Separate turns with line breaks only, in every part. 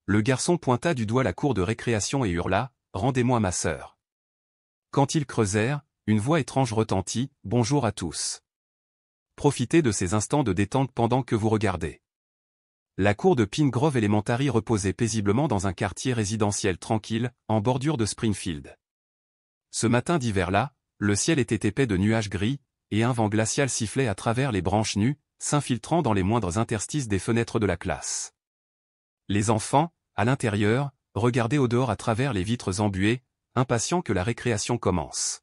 Le garçon pointa du doigt la cour de récréation et hurla « Rendez-moi ma sœur ». Quand ils creusèrent, une voix étrange retentit « Bonjour à tous. Profitez de ces instants de détente pendant que vous regardez ». La cour de Pine Grove Elementary reposait paisiblement dans un quartier résidentiel tranquille, en bordure de Springfield. Ce matin d'hiver-là, le ciel était épais de nuages gris, et un vent glacial sifflait à travers les branches nues, s'infiltrant dans les moindres interstices des fenêtres de la classe. Les enfants, à l'intérieur, regardaient au dehors à travers les vitres embuées, impatients que la récréation commence.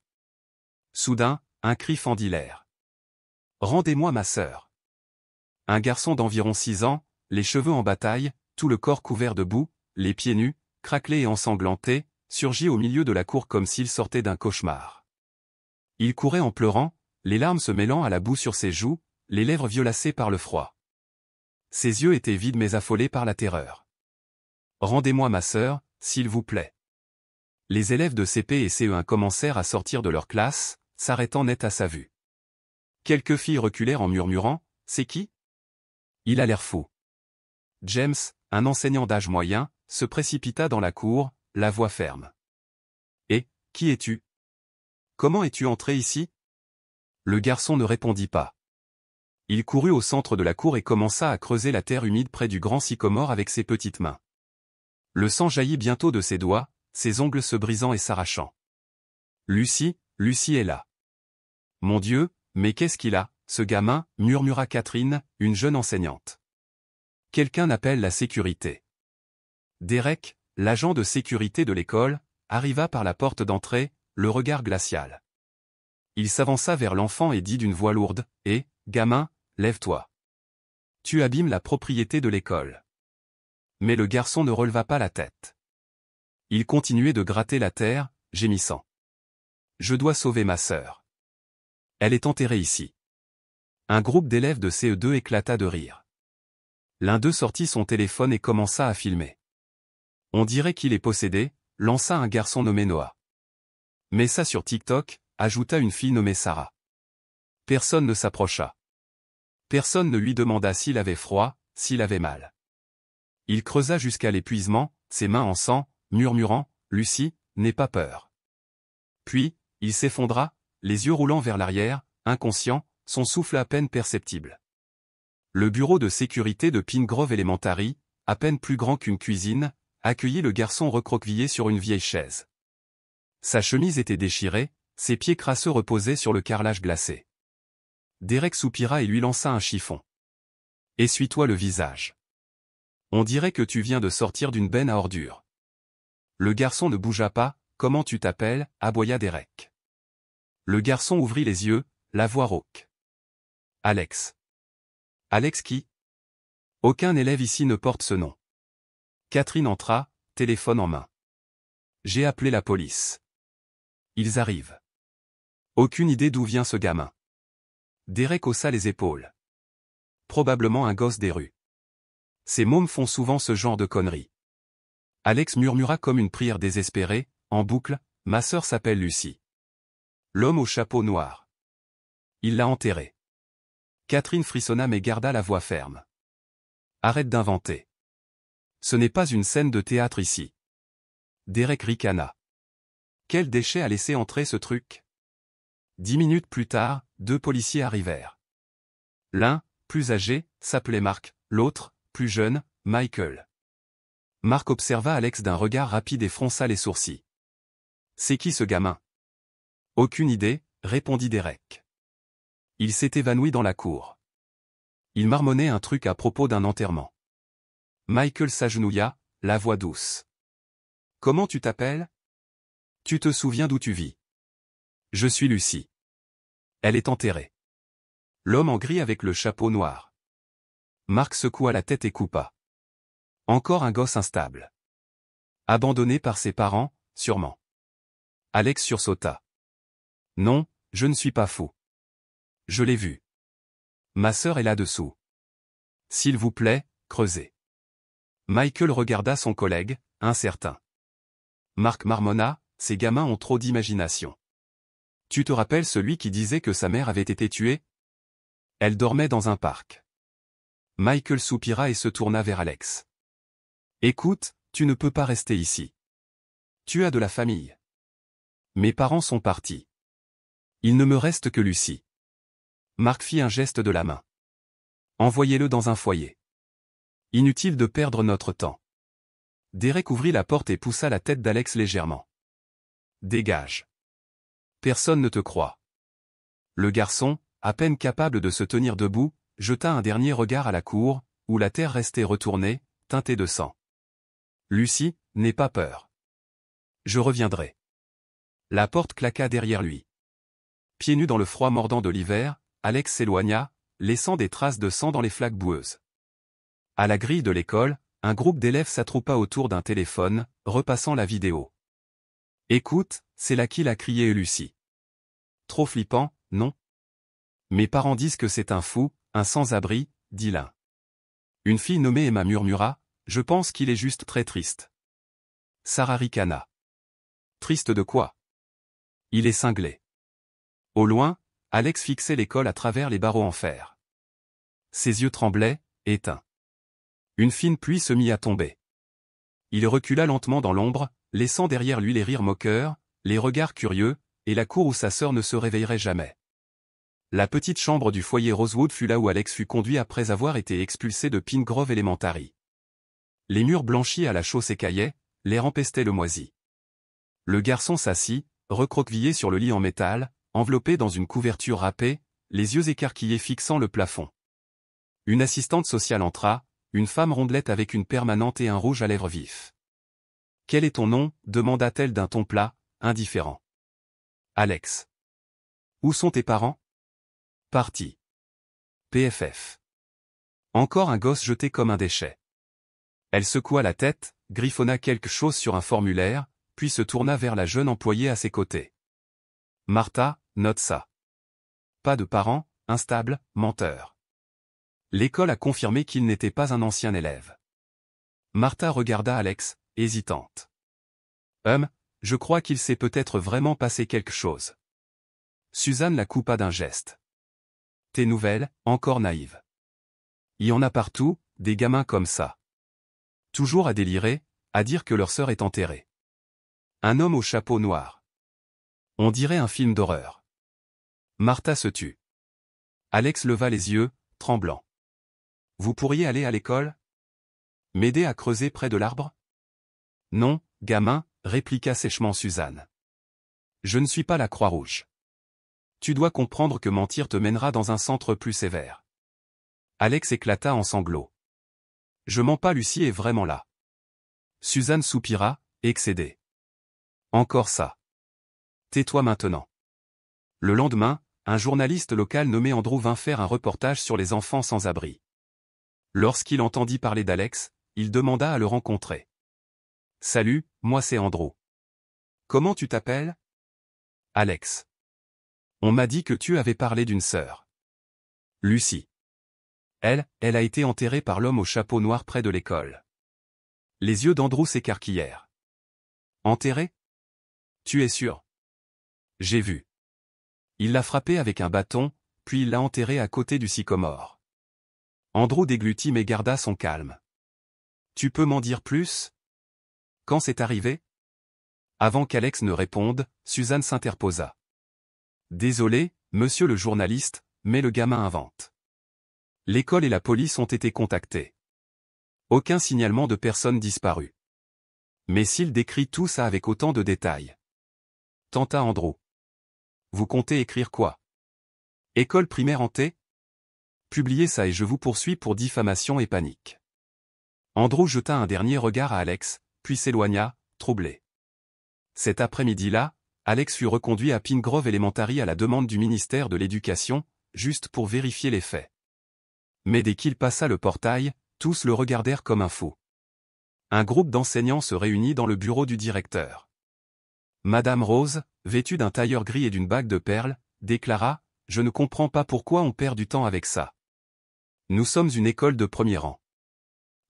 Soudain, un cri fendit l'air. « Rendez-moi ma sœur !» Un garçon d'environ 6 ans, les cheveux en bataille, tout le corps couvert de boue, les pieds nus, craquelés et ensanglantés, surgit au milieu de la cour comme s'il sortait d'un cauchemar. Il courait en pleurant, les larmes se mêlant à la boue sur ses joues, les lèvres violacées par le froid. Ses yeux étaient vides mais affolés par la terreur. « Rendez-moi ma sœur, s'il vous plaît. » Les élèves de CP et CE1 commencèrent à sortir de leur classe, s'arrêtant net à sa vue. Quelques filles reculèrent en murmurant « C'est qui ? Il a l'air fou. » James, un enseignant d'âge moyen, se précipita dans la cour, la voix ferme. « Et, qui es-tu ? Comment es-tu entré ici ?» Le garçon ne répondit pas. Il courut au centre de la cour et commença à creuser la terre humide près du grand sycomore avec ses petites mains. Le sang jaillit bientôt de ses doigts, ses ongles se brisant et s'arrachant. « Lucy est là. »« Mon Dieu, mais qu'est-ce qu'il a, ce gamin ?» murmura Catherine, une jeune enseignante. « Quelqu'un appelle la sécurité. » Derek, l'agent de sécurité de l'école, arriva par la porte d'entrée, le regard glacial. Il s'avança vers l'enfant et dit d'une voix lourde « Hé, gamin, lève-toi. Tu abîmes la propriété de l'école. » Mais le garçon ne releva pas la tête. Il continuait de gratter la terre, gémissant. « Je dois sauver ma sœur. Elle est enterrée ici. » Un groupe d'élèves de CE2 éclata de rire. L'un d'eux sortit son téléphone et commença à filmer. « On dirait qu'il est possédé », lança un garçon nommé Noah. « Mets ça sur TikTok », ajouta une fille nommée Sarah. Personne ne s'approcha. Personne ne lui demanda s'il avait froid, s'il avait mal. Il creusa jusqu'à l'épuisement, ses mains en sang, murmurant « Lucy, n'aie pas peur. » Puis, il s'effondra, les yeux roulant vers l'arrière, inconscient, son souffle à peine perceptible. Le bureau de sécurité de Pine Grove Elementary, à peine plus grand qu'une cuisine, accueillit le garçon recroquevillé sur une vieille chaise. Sa chemise était déchirée, ses pieds crasseux reposaient sur le carrelage glacé. Derek soupira et lui lança un chiffon. « Essuie-toi le visage. On dirait que tu viens de sortir d'une benne à ordures. » Le garçon ne bougea pas. « Comment tu t'appelles » aboya Derek. Le garçon ouvrit les yeux, la voix rauque. « Alex. »« Alex qui ? Aucun élève ici ne porte ce nom. » Catherine entra, téléphone en main. « J'ai appelé la police. Ils arrivent. » Aucune idée d'où vient ce gamin. Derek haussa les épaules. Probablement un gosse des rues. Ces mômes font souvent ce genre de conneries. Alex murmura comme une prière désespérée, en boucle, « Ma sœur s'appelle Lucy. » L'homme au chapeau noir. Il l'a enterrée. Catherine frissonna mais garda la voix ferme. « Arrête d'inventer. Ce n'est pas une scène de théâtre ici. » Derek ricana. Quel déchet a laissé entrer ce truc ? 10 minutes plus tard, 2 policiers arrivèrent. L'un, plus âgé, s'appelait Mark, l'autre, plus jeune, Michael. Mark observa Alex d'un regard rapide et fronça les sourcils. « C'est qui ce gamin ? » « Aucune idée, » répondit Derek. Il s'est évanoui dans la cour. Il marmonnait un truc à propos d'un enterrement. Michael s'agenouilla, la voix douce. « Comment tu t'appelles ? Tu te souviens d'où tu vis ? » « Je suis Lucy. Elle est enterrée. » L'homme en gris avec le chapeau noir. Mark secoua la tête et coupa. Encore un gosse instable. Abandonné par ses parents, sûrement. Alex sursauta. « Non, je ne suis pas fou. Je l'ai vu. Ma sœur est là-dessous. S'il vous plaît, creusez. » Michael regarda son collègue, incertain. Mark marmonna, « Ces gamins ont trop d'imagination. Tu te rappelles celui qui disait que sa mère avait été tuée ? Elle dormait dans un parc. » Michael soupira et se tourna vers Alex. Écoute, tu ne peux pas rester ici. Tu as de la famille. Mes parents sont partis. Il ne me reste que Lucie. Marc fit un geste de la main. Envoyez-le dans un foyer. Inutile de perdre notre temps. Derek ouvrit la porte et poussa la tête d'Alex légèrement. Dégage. Personne ne te croit. Le garçon, à peine capable de se tenir debout, jeta un dernier regard à la cour, où la terre restait retournée, teintée de sang. Lucie, n'aie pas peur. Je reviendrai. La porte claqua derrière lui. Pieds nus dans le froid mordant de l'hiver, Alex s'éloigna, laissant des traces de sang dans les flaques boueuses. À la grille de l'école, un groupe d'élèves s'attroupa autour d'un téléphone, repassant la vidéo. « Écoute, c'est là qu'il a crié Lucie. Trop flippant, non? Mes parents disent que c'est un fou, un sans-abri, dit l'un. Une fille nommée Emma murmura, je pense qu'il est juste très triste. Sarah ricana. Triste de quoi? Il est cinglé. Au loin, Alex fixait l'école à travers les barreaux en fer. Ses yeux tremblaient, éteints. Une fine pluie se mit à tomber. Il recula lentement dans l'ombre, laissant derrière lui les rires moqueurs, les regards curieux, et la cour où sa sœur ne se réveillerait jamais. La petite chambre du foyer Rosewood fut là où Alex fut conduit après avoir été expulsé de Pine Grove Elementary. Les murs blanchis à la chaux s'écaillaient, l'air empestait le moisi. Le garçon s'assit, recroquevillé sur le lit en métal, enveloppé dans une couverture râpée, les yeux écarquillés fixant le plafond. Une assistante sociale entra, une femme rondelette avec une permanente et un rouge à lèvres vif. « Quel est ton nom » demanda-t-elle d'un ton plat, indifférent. « Alex. »« Où sont tes parents ?»« Partis. »« PFF. » Encore un gosse jeté comme un déchet. Elle secoua la tête, griffonna quelque chose sur un formulaire, puis se tourna vers la jeune employée à ses côtés. « Martha, note ça. Pas de parents, instable, menteur. » L'école a confirmé qu'il n'était pas un ancien élève. Martha regarda Alex, hésitante. Je crois qu'il s'est peut-être vraiment passé quelque chose. Suzanne la coupa d'un geste. Tes nouvelles, encore naïves. Il y en a partout, des gamins comme ça. Toujours à délirer, à dire que leur sœur est enterrée. Un homme au chapeau noir. On dirait un film d'horreur. Martha se tut. Alex leva les yeux, tremblant. Vous pourriez aller à l'école? M'aider à creuser près de l'arbre? Non, gamin, répliqua sèchement Suzanne. Je ne suis pas la Croix-Rouge. Tu dois comprendre que mentir te mènera dans un centre plus sévère. Alex éclata en sanglots. Je mens pas, Lucie est vraiment là. Suzanne soupira, excédée. Encore ça. Tais-toi maintenant. Le lendemain, un journaliste local nommé Andrew vint faire un reportage sur les enfants sans abri. Lorsqu'il entendit parler d'Alex, il demanda à le rencontrer. « Salut, moi c'est Andrew. Comment tu t'appelles ?»« Alex. On m'a dit que tu avais parlé d'une sœur. »« Lucie. Elle a été enterrée par l'homme au chapeau noir près de l'école. » Les yeux d'Andrew s'écarquillèrent. « Enterrée? Tu es sûr? » « J'ai vu. Il l'a frappée avec un bâton, puis il l'a enterrée à côté du sycomore. » Andrew déglutit mais garda son calme. « Tu peux m'en dire plus? Quand c'est arrivé ?» Avant qu'Alex ne réponde, Suzanne s'interposa. « Désolé, monsieur le journaliste, mais le gamin invente. L'école et la police ont été contactés. Aucun signalement de personne disparue. Mais s'il décrit tout ça avec autant de détails. » Tenta Andrew. « Vous comptez écrire quoi? École primaire hantée? Publiez ça et je vous poursuis pour diffamation et panique. » Andrew jeta un dernier regard à Alex, puis s'éloigna, troublé. Cet après-midi-là, Alex fut reconduit à Pine Grove Elementary à la demande du ministère de l'Éducation, juste pour vérifier les faits. Mais dès qu'il passa le portail, tous le regardèrent comme un fou. Un groupe d'enseignants se réunit dans le bureau du directeur. Madame Rose, vêtue d'un tailleur gris et d'une bague de perles, déclara « Je ne comprends pas pourquoi on perd du temps avec ça. Nous sommes une école de premier rang.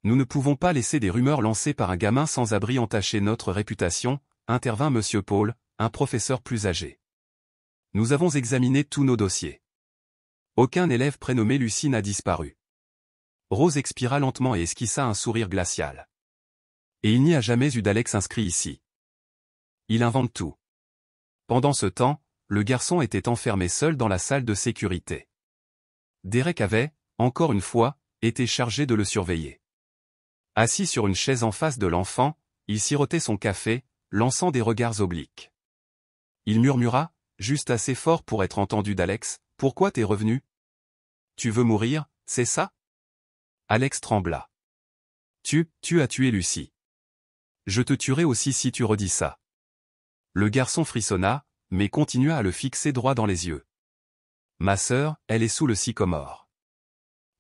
Nous ne pouvons pas laisser des rumeurs lancées par un gamin sans abri entacher notre réputation, » intervint Monsieur Paul, un professeur plus âgé. Nous avons examiné tous nos dossiers. Aucun élève prénommé Lucie n'a disparu. Rose expira lentement et esquissa un sourire glacial. Et il n'y a jamais eu d'Alex inscrit ici. Il invente tout. Pendant ce temps, le garçon était enfermé seul dans la salle de sécurité. Derek avait, encore une fois, été chargé de le surveiller. Assis sur une chaise en face de l'enfant, il sirotait son café, lançant des regards obliques. Il murmura, juste assez fort pour être entendu d'Alex, « Pourquoi t'es revenu? Tu veux mourir, c'est ça ?» Alex trembla. « Tu as tué Lucie. Je te tuerai aussi si tu redis ça. » Le garçon frissonna, mais continua à le fixer droit dans les yeux. « Ma sœur, elle est sous le sycomore. »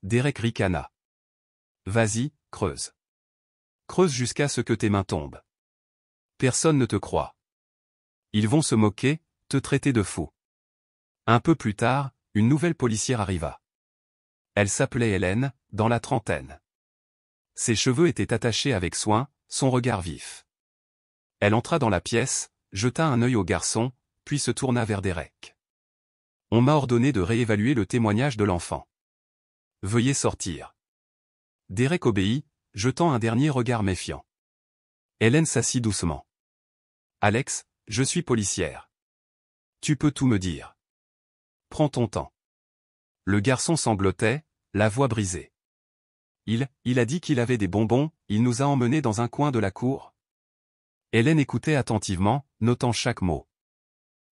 Derek ricana. « Vas-y, creuse. Creuse jusqu'à ce que tes mains tombent. Personne ne te croit. Ils vont se moquer, te traiter de fou. » Un peu plus tard, une nouvelle policière arriva. Elle s'appelait Hélène, dans la trentaine. Ses cheveux étaient attachés avec soin, son regard vif. Elle entra dans la pièce, jeta un œil au garçon, puis se tourna vers Derek. « On m'a ordonné de réévaluer le témoignage de l'enfant. Veuillez sortir. » Derek obéit, jetant un dernier regard méfiant. Hélène s'assit doucement. « Alex, je suis policière. Tu peux tout me dire. Prends ton temps. » Le garçon sanglotait, la voix brisée. Il a dit qu'il avait des bonbons, il nous a emmenés dans un coin de la cour. » Hélène écoutait attentivement, notant chaque mot.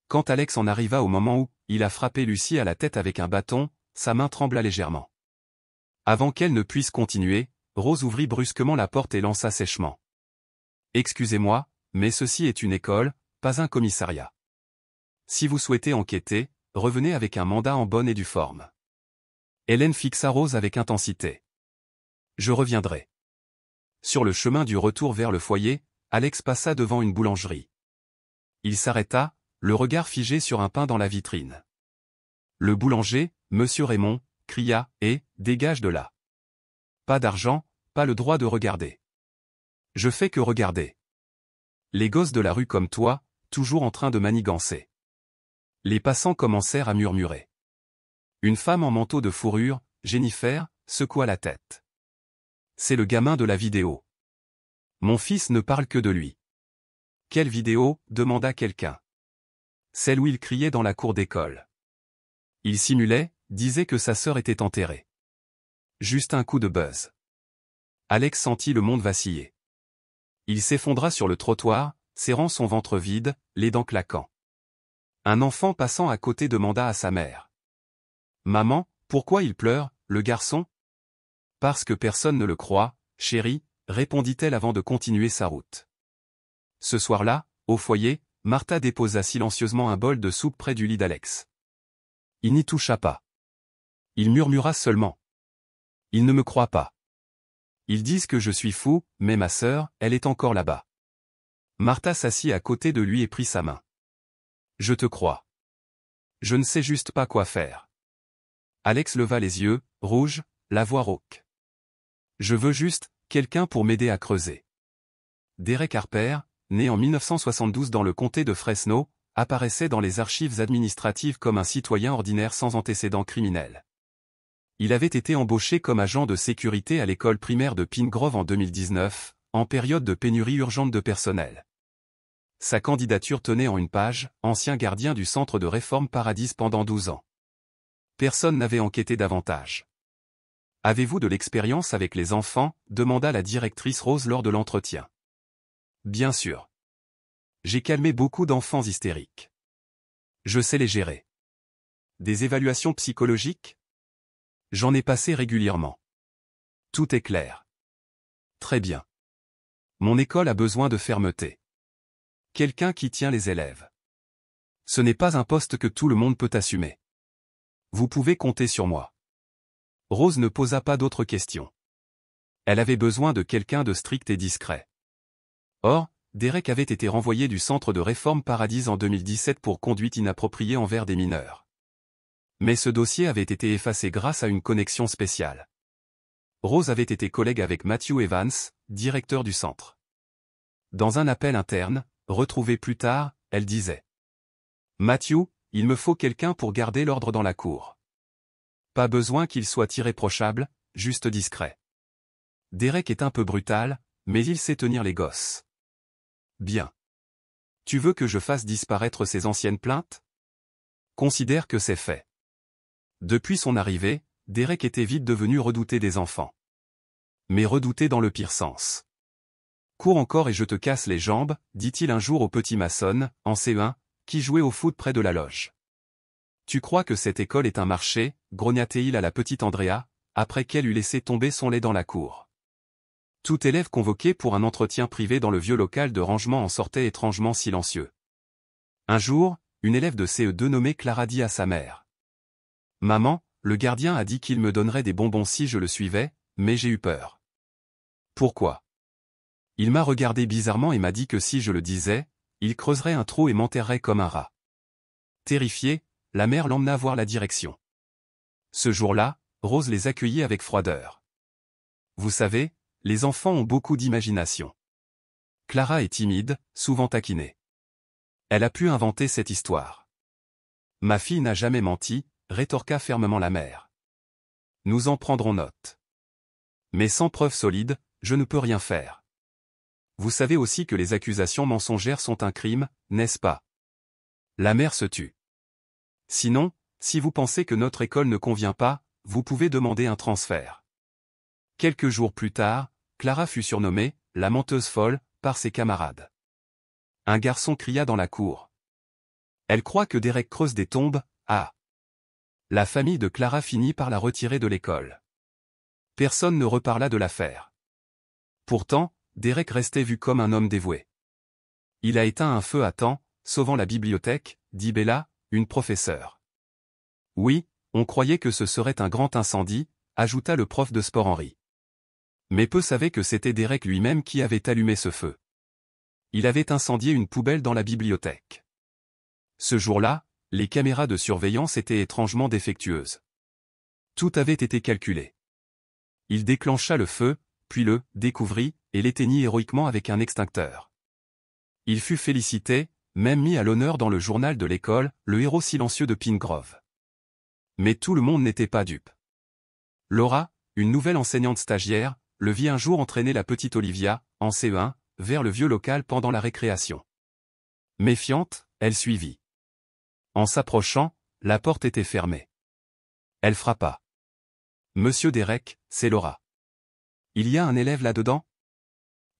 Quand Alex en arriva au moment où il a frappé Lucie à la tête avec un bâton, sa main trembla légèrement. Avant qu'elle ne puisse continuer, Rose ouvrit brusquement la porte et lança sèchement. « Excusez-moi, mais ceci est une école, pas un commissariat. Si vous souhaitez enquêter, revenez avec un mandat en bonne et due forme. » Hélène fixa Rose avec intensité. « Je reviendrai. » Sur le chemin du retour vers le foyer, Alex passa devant une boulangerie. Il s'arrêta, le regard figé sur un pain dans la vitrine. Le boulanger, Monsieur Raymond, cria « Eh, dégage de là. Pas d'argent, pas le droit de regarder. » « Je fais que regarder. Les gosses de la rue comme toi, toujours en train de manigancer. » Les passants commencèrent à murmurer. Une femme en manteau de fourrure, Jennifer, secoua la tête. « C'est le gamin de la vidéo. Mon fils ne parle que de lui. »« Quelle vidéo ?» demanda quelqu'un. « Celle où il criait dans la cour d'école. Il simulait, disait que sa sœur était enterrée. Juste un coup de buzz. » Alex sentit le monde vaciller. Il s'effondra sur le trottoir, serrant son ventre vide, les dents claquant. Un enfant passant à côté demanda à sa mère. « Maman, pourquoi il pleure, le garçon ?»« Parce que personne ne le croit, chérie, » répondit-elle avant de continuer sa route. Ce soir-là, au foyer, Martha déposa silencieusement un bol de soupe près du lit d'Alex. Il n'y toucha pas. Il murmura seulement. « Ils ne me croient pas. Ils disent que je suis fou, mais ma sœur, elle est encore là-bas. » Martha s'assit à côté de lui et prit sa main. « Je te crois. Je ne sais juste pas quoi faire. » Alex leva les yeux, rouge, la voix rauque. « Je veux juste quelqu'un pour m'aider à creuser. » Derek Harper, né en 1972 dans le comté de Fresno, apparaissait dans les archives administratives comme un citoyen ordinaire sans antécédents criminels. Il avait été embauché comme agent de sécurité à l'école primaire de Pine Grove en 2019, en période de pénurie urgente de personnel. Sa candidature tenait en une page, ancien gardien du centre de réforme Paradis pendant 12 ans. Personne n'avait enquêté davantage. « Avez-vous de l'expérience avec les enfants ?» demanda la directrice Rose lors de l'entretien. « Bien sûr. J'ai calmé beaucoup d'enfants hystériques. Je sais les gérer. » Des évaluations psychologiques ? J'en ai passé régulièrement. Tout est clair. Très bien. Mon école a besoin de fermeté. Quelqu'un qui tient les élèves. Ce n'est pas un poste que tout le monde peut assumer. Vous pouvez compter sur moi. Rose ne posa pas d'autres questions. Elle avait besoin de quelqu'un de strict et discret. Or, Derek avait été renvoyé du centre de réforme Paradis en 2017 pour conduite inappropriée envers des mineurs. Mais ce dossier avait été effacé grâce à une connexion spéciale. Rose avait été collègue avec Matthew Evans, directeur du centre. Dans un appel interne, retrouvé plus tard, elle disait « Matthew, il me faut quelqu'un pour garder l'ordre dans la cour. Pas besoin qu'il soit irréprochable, juste discret. Derek est un peu brutal, mais il sait tenir les gosses. Bien. Tu veux que je fasse disparaître ces anciennes plaintes? Considère que c'est fait. Depuis son arrivée, Derek était vite devenu redouté des enfants. Mais redouté dans le pire sens. Cours encore et je te casse les jambes, dit-il un jour au petit Mason, en CE1, qui jouait au foot près de la loge. Tu crois que cette école est un marché, grogna-t-il à la petite Andrea, après qu'elle eut laissé tomber son lait dans la cour. Tout élève convoqué pour un entretien privé dans le vieux local de rangement en sortait étrangement silencieux. Un jour, une élève de CE2 nommée Clara dit à sa mère. « Maman, le gardien a dit qu'il me donnerait des bonbons si je le suivais, mais j'ai eu peur. » « Pourquoi ? » Il m'a regardé bizarrement et m'a dit que si je le disais, il creuserait un trou et m'enterrerait comme un rat. Terrifiée, la mère l'emmena voir la direction. Ce jour-là, Rose les accueillit avec froideur. Vous savez, les enfants ont beaucoup d'imagination. Clara est timide, souvent taquinée. Elle a pu inventer cette histoire. Ma fille n'a jamais menti, rétorqua fermement la mère. Nous en prendrons note. Mais sans preuve solide, je ne peux rien faire. Vous savez aussi que les accusations mensongères sont un crime, n'est-ce pas? La mère se tut. Sinon, si vous pensez que notre école ne convient pas, vous pouvez demander un transfert. Quelques jours plus tard, Clara fut surnommée « la menteuse folle » par ses camarades. Un garçon cria dans la cour. Elle croit que Derek creuse des tombes, ah! La famille de Clara finit par la retirer de l'école. Personne ne reparla de l'affaire. Pourtant, Derek restait vu comme un homme dévoué. Il a éteint un feu à temps, sauvant la bibliothèque, dit Bella, une professeure. Oui, on croyait que ce serait un grand incendie, ajouta le prof de sport Henry. Mais peu savaient que c'était Derek lui-même qui avait allumé ce feu. Il avait incendié une poubelle dans la bibliothèque. Ce jour-là, les caméras de surveillance étaient étrangement défectueuses. Tout avait été calculé. Il déclencha le feu, puis le découvrit, et l'éteignit héroïquement avec un extincteur. Il fut félicité, même mis à l'honneur dans le journal de l'école, le héros silencieux de Pine Grove. Mais tout le monde n'était pas dupe. Laura, une nouvelle enseignante stagiaire, le vit un jour entraîner la petite Olivia, en CE1, vers le vieux local pendant la récréation. Méfiante, elle suivit. En s'approchant, la porte était fermée. Elle frappa. « Monsieur Derek, c'est Laura. Il y a un élève là-dedans ?»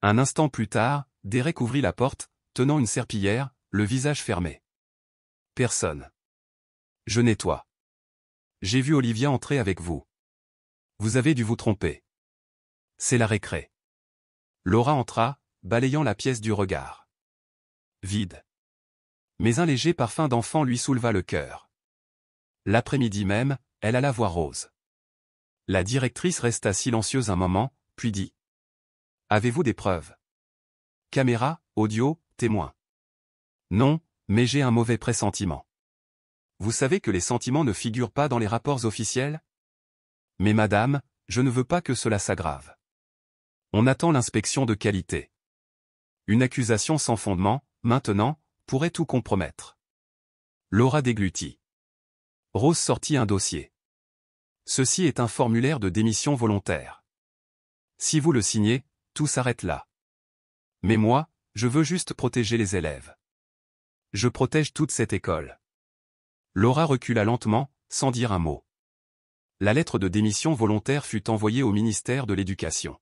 Un instant plus tard, Derek ouvrit la porte, tenant une serpillière, le visage fermé. « Personne. Je nettoie. J'ai vu Olivia entrer avec vous. Vous avez dû vous tromper. C'est la récré. » Laura entra, balayant la pièce du regard. Vide. Mais un léger parfum d'enfant lui souleva le cœur. L'après-midi même, elle alla voir Rose. La directrice resta silencieuse un moment, puis dit. « Avez-vous des preuves? Caméra, audio, témoin. » Non, mais j'ai un mauvais pressentiment. Vous savez que les sentiments ne figurent pas dans les rapports officiels? Mais madame, je ne veux pas que cela s'aggrave. On attend l'inspection de qualité. Une accusation sans fondement, maintenant, pourrait tout compromettre. Laura déglutit. Rose sortit un dossier. Ceci est un formulaire de démission volontaire. Si vous le signez, tout s'arrête là. Mais moi, je veux juste protéger les élèves. Je protège toute cette école. Laura recula lentement, sans dire un mot. La lettre de démission volontaire fut envoyée au ministère de l'Éducation.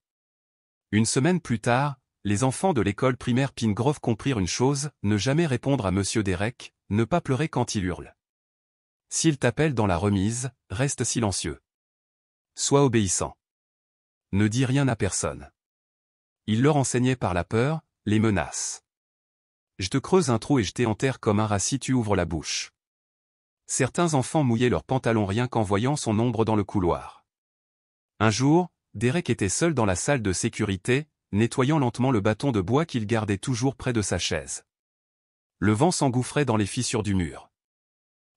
Une semaine plus tard, les enfants de l'école primaire Pine Grove comprirent une chose, ne jamais répondre à Monsieur Derek, ne pas pleurer quand il hurle. S'il t'appelle dans la remise, reste silencieux. Sois obéissant. Ne dis rien à personne. Il leur enseignait par la peur, les menaces. Je te creuse un trou et je t'enterre comme un rat si tu ouvres la bouche. Certains enfants mouillaient leurs pantalons rien qu'en voyant son ombre dans le couloir. Un jour, Derek était seul dans la salle de sécurité, nettoyant lentement le bâton de bois qu'il gardait toujours près de sa chaise. Le vent s'engouffrait dans les fissures du mur.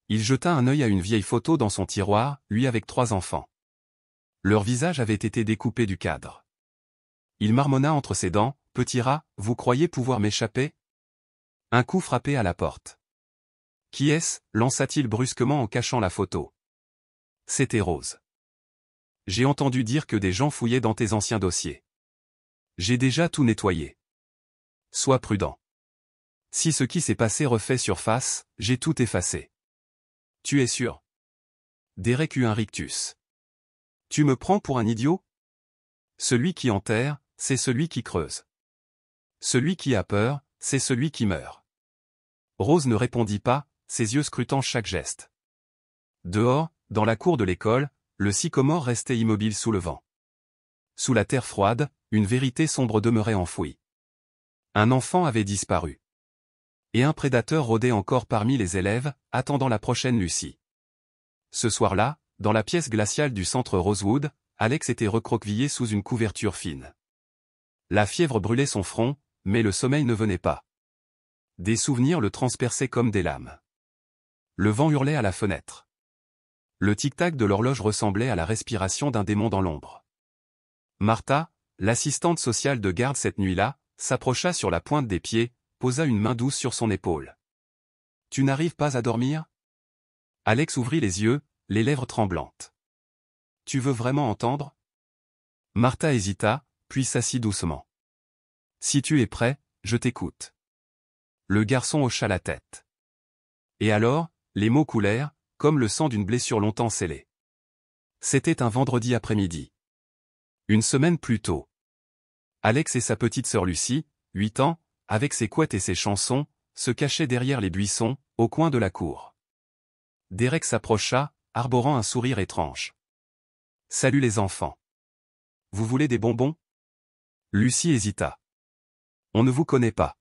Il jeta un œil à une vieille photo dans son tiroir, lui avec 3 enfants. Leur visage avait été découpé du cadre. Il marmonna entre ses dents, « Petit rat, vous croyez pouvoir m'échapper ?» Un coup frappé à la porte. « Qui est-ce » lança-t-il brusquement en cachant la photo. C'était Rose. « J'ai entendu dire que des gens fouillaient dans tes anciens dossiers. J'ai déjà tout nettoyé. Sois prudent. Si ce qui s'est passé refait surface, j'ai tout effacé. Tu es sûr? Derek eut un rictus. Tu me prends pour un idiot? Celui qui enterre, c'est celui qui creuse. Celui qui a peur, c'est celui qui meurt. Rose ne répondit pas, ses yeux scrutant chaque geste. Dehors, dans la cour de l'école, le sycomore restait immobile sous le vent. Sous la terre froide, une vérité sombre demeurait enfouie. Un enfant avait disparu. Et un prédateur rôdait encore parmi les élèves, attendant la prochaine Lucie. Ce soir-là, dans la pièce glaciale du centre Rosewood, Alex était recroquevillé sous une couverture fine. La fièvre brûlait son front, mais le sommeil ne venait pas. Des souvenirs le transperçaient comme des lames. Le vent hurlait à la fenêtre. Le tic-tac de l'horloge ressemblait à la respiration d'un démon dans l'ombre. Martha, l'assistante sociale de garde cette nuit-là, s'approcha sur la pointe des pieds, posa une main douce sur son épaule. « Tu n'arrives pas à dormir ?» Alex ouvrit les yeux, les lèvres tremblantes. « Tu veux vraiment entendre ?» Martha hésita, puis s'assit doucement. « Si tu es prêt, je t'écoute. » Le garçon hocha la tête. Et alors, les mots coulèrent, comme le sang d'une blessure longtemps scellée. C'était un vendredi après-midi. Une semaine plus tôt. Alex et sa petite sœur Lucie, 8 ans, avec ses couettes et ses chansons, se cachaient derrière les buissons, au coin de la cour. Derek s'approcha, arborant un sourire étrange. « Salut les enfants. Vous voulez des bonbons ?» Lucie hésita. « On ne vous connaît pas. »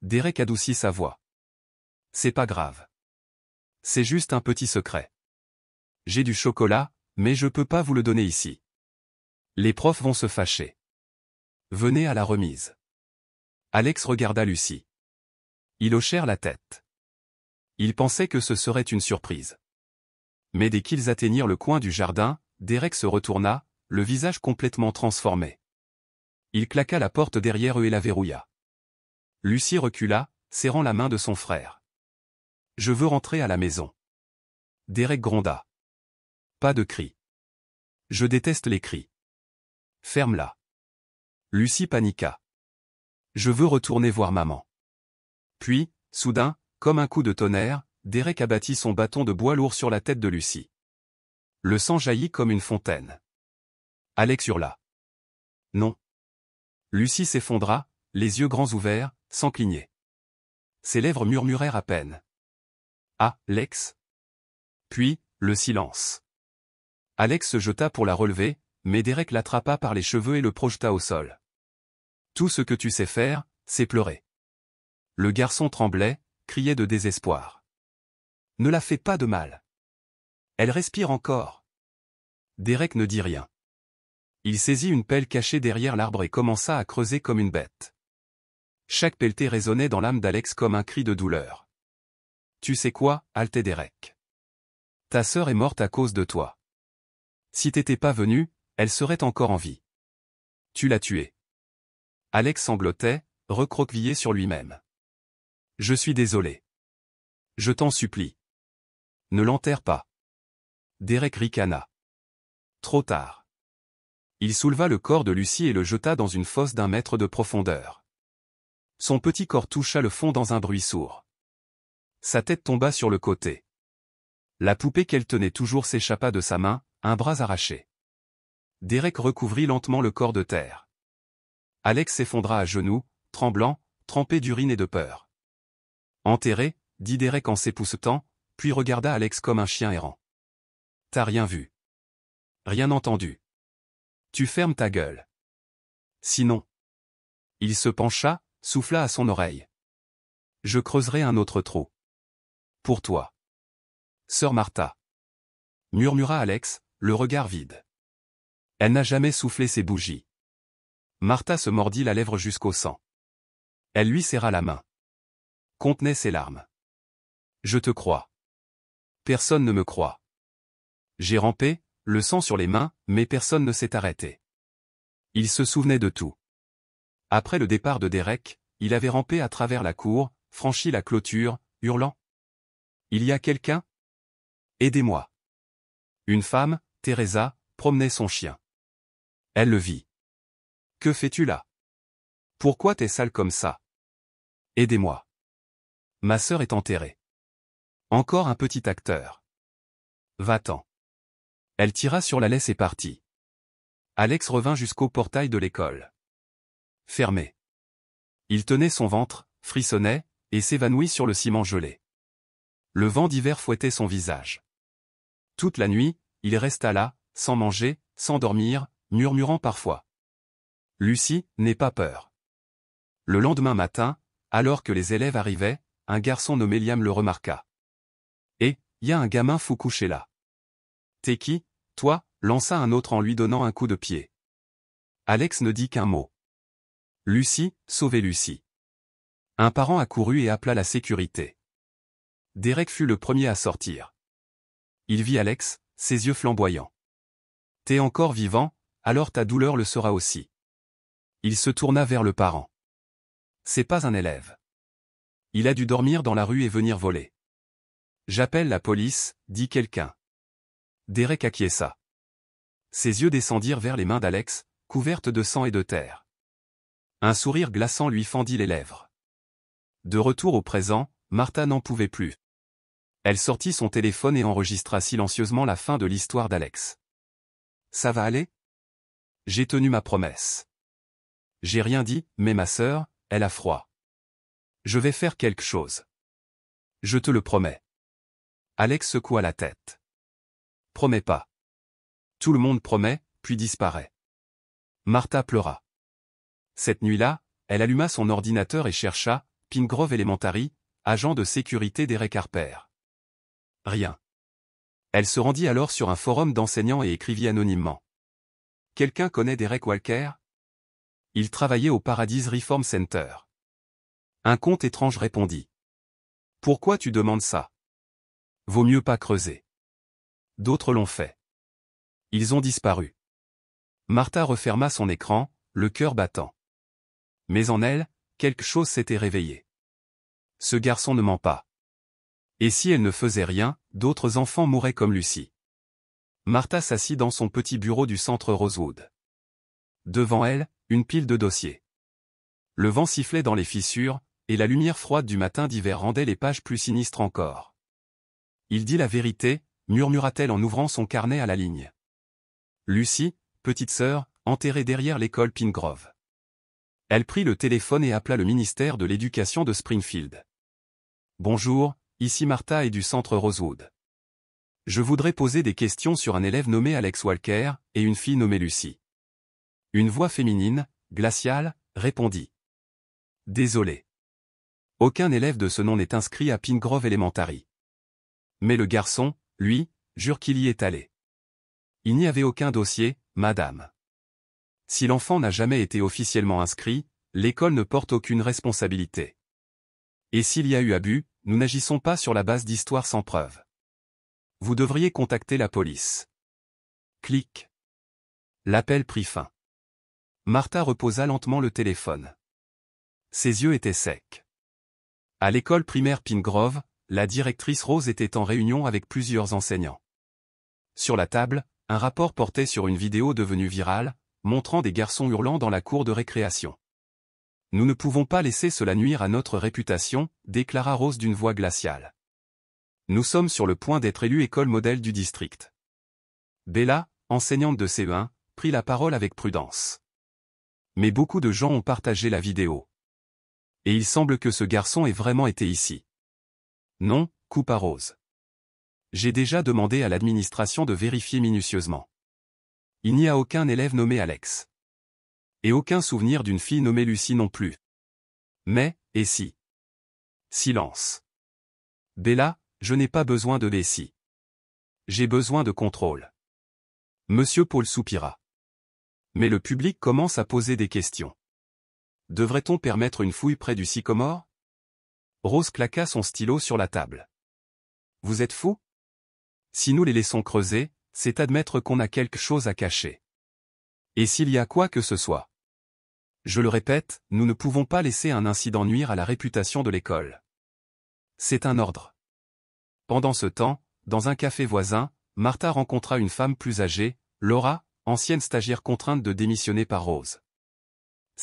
Derek adoucit sa voix. « C'est pas grave. C'est juste un petit secret. J'ai du chocolat, mais je peux pas vous le donner ici. Les profs vont se fâcher. Venez à la remise. » Alex regarda Lucie. Ils hochèrent la tête. Ils pensaient que ce serait une surprise. Mais dès qu'ils atteignirent le coin du jardin, Derek se retourna, le visage complètement transformé. Il claqua la porte derrière eux et la verrouilla. Lucie recula, serrant la main de son frère. « Je veux rentrer à la maison. » Derek gronda. « Pas de cris. Je déteste les cris. Ferme-la. » Lucie paniqua. « Je veux retourner voir maman. » Puis, soudain, comme un coup de tonnerre, Derek abattit son bâton de bois lourd sur la tête de Lucie. Le sang jaillit comme une fontaine. Alex hurla. « Non. » Lucie s'effondra, les yeux grands ouverts, sans cligner. Ses lèvres murmurèrent à peine. « Ah, Lex ?» Puis, le silence. Alex se jeta pour la relever, mais Derek l'attrapa par les cheveux et le projeta au sol. « Tout ce que tu sais faire, c'est pleurer. » Le garçon tremblait, criait de désespoir. « Ne la fais pas de mal. Elle respire encore. » Derek ne dit rien. Il saisit une pelle cachée derrière l'arbre et commença à creuser comme une bête. Chaque pelletée résonnait dans l'âme d'Alex comme un cri de douleur. « Tu sais quoi, haletait Derek. Ta sœur est morte à cause de toi. Si t'étais pas venu, elle serait encore en vie. Tu l'as tuée. » Alex sanglotait, recroquevillé sur lui-même. « Je suis désolé. Je t'en supplie. Ne l'enterre pas. » Derek ricana. Trop tard. Il souleva le corps de Lucie et le jeta dans une fosse d'1 mètre de profondeur. Son petit corps toucha le fond dans un bruit sourd. Sa tête tomba sur le côté. La poupée qu'elle tenait toujours s'échappa de sa main, un bras arraché. Derek recouvrit lentement le corps de terre. Alex s'effondra à genoux, tremblant, trempé d'urine et de peur. « Enterré ?» dit Derek en s'époussetant, puis regarda Alex comme un chien errant. « T'as rien vu. Rien entendu. Tu fermes ta gueule. Sinon. » Il se pencha, souffla à son oreille. « Je creuserai un autre trou. Pour toi. Sœur Martha. » Murmura Alex, le regard vide. Elle n'a jamais soufflé ses bougies. Martha se mordit la lèvre jusqu'au sang. Elle lui serra la main. Contenait ses larmes. « Je te crois. Personne ne me croit. J'ai rampé, le sang sur les mains, mais personne ne s'est arrêté. » Il se souvenait de tout. Après le départ de Derek, il avait rampé à travers la cour, franchi la clôture, hurlant. « Il y a quelqu'un ? Aidez-moi !» Une femme, Teresa, promenait son chien. Elle le vit. Que fais-tu là? Pourquoi t'es sale comme ça? Aidez-moi. Ma sœur est enterrée. Encore un petit acteur. Va-t'en. Elle tira sur la laisse et partit. Alex revint jusqu'au portail de l'école. Fermé. Il tenait son ventre, frissonnait, et s'évanouit sur le ciment gelé. Le vent d'hiver fouettait son visage. Toute la nuit, il resta là, sans manger, sans dormir, murmurant parfois. Lucie, n'aie pas peur. Le lendemain matin, alors que les élèves arrivaient, un garçon nommé Liam le remarqua. Eh, y a un gamin fou couché là. T'es qui, toi? Lança un autre en lui donnant un coup de pied. Alex ne dit qu'un mot. Lucie, sauvez Lucie. Un parent accourut et appela la sécurité. Derek fut le premier à sortir. Il vit Alex, ses yeux flamboyants. T'es encore vivant, alors ta douleur le sera aussi. Il se tourna vers le parent. C'est pas un élève. Il a dû dormir dans la rue et venir voler. J'appelle la police, dit quelqu'un. Derek acquiesça. Ses yeux descendirent vers les mains d'Alex, couvertes de sang et de terre. Un sourire glaçant lui fendit les lèvres. De retour au présent, Martha n'en pouvait plus. Elle sortit son téléphone et enregistra silencieusement la fin de l'histoire d'Alex. Ça va aller? J'ai tenu ma promesse. J'ai rien dit, mais ma sœur, elle a froid. Je vais faire quelque chose. Je te le promets. Alex secoua la tête. Promets pas. Tout le monde promet, puis disparaît. Martha pleura. Cette nuit-là, elle alluma son ordinateur et chercha Pine Grove Elementary, agent de sécurité d'Eric Harper. Rien. Elle se rendit alors sur un forum d'enseignants et écrivit anonymement. Quelqu'un connaît Derek Walker? Il travaillait au Paradise Reform Center. Un compte étrange répondit. Pourquoi tu demandes ça? Vaut mieux pas creuser. D'autres l'ont fait. Ils ont disparu. Martha referma son écran, le cœur battant. Mais en elle, quelque chose s'était réveillé. Ce garçon ne ment pas. Et si elle ne faisait rien, d'autres enfants mourraient comme Lucie. Martha s'assit dans son petit bureau du centre Rosewood. Devant elle, une pile de dossiers. Le vent sifflait dans les fissures, et la lumière froide du matin d'hiver rendait les pages plus sinistres encore. Il dit la vérité, murmura-t-elle en ouvrant son carnet à la ligne. Lucie, petite sœur, enterrée derrière l'école Pine Grove. Elle prit le téléphone et appela le ministère de l'Éducation de Springfield. Bonjour, ici Martha et du centre Rosewood. Je voudrais poser des questions sur un élève nommé Alex Walker et une fille nommée Lucie. Une voix féminine, glaciale, répondit. Désolé. Aucun élève de ce nom n'est inscrit à Pine Grove Elementary. Mais le garçon, lui, jure qu'il y est allé. Il n'y avait aucun dossier, madame. Si l'enfant n'a jamais été officiellement inscrit, l'école ne porte aucune responsabilité. Et s'il y a eu abus, nous n'agissons pas sur la base d'histoires sans preuve. Vous devriez contacter la police. Clic. L'appel prit fin. Martha reposa lentement le téléphone. Ses yeux étaient secs. À l'école primaire Pine Grove, la directrice Rose était en réunion avec plusieurs enseignants. Sur la table, un rapport portait sur une vidéo devenue virale, montrant des garçons hurlant dans la cour de récréation. Nous ne pouvons pas laisser cela nuire à notre réputation, déclara Rose d'une voix glaciale. Nous sommes sur le point d'être élus école modèle du district. Bella, enseignante de CE1, prit la parole avec prudence. Mais beaucoup de gens ont partagé la vidéo. Et il semble que ce garçon ait vraiment été ici. Non, coupa Rose. J'ai déjà demandé à l'administration de vérifier minutieusement. Il n'y a aucun élève nommé Alex. Et aucun souvenir d'une fille nommée Lucie non plus. Mais, et si? Silence. Bella, je n'ai pas besoin de Bessie. J'ai besoin de contrôle. Monsieur Paul soupira. Mais le public commence à poser des questions. Devrait-on permettre une fouille près du sycomore? Rose claqua son stylo sur la table. Vous êtes fous? Si nous les laissons creuser, c'est admettre qu'on a quelque chose à cacher. Et s'il y a quoi que ce soit? Je le répète, nous ne pouvons pas laisser un incident nuire à la réputation de l'école. C'est un ordre. Pendant ce temps, dans un café voisin, Martha rencontra une femme plus âgée, Laura, ancienne stagiaire contrainte de démissionner par Rose.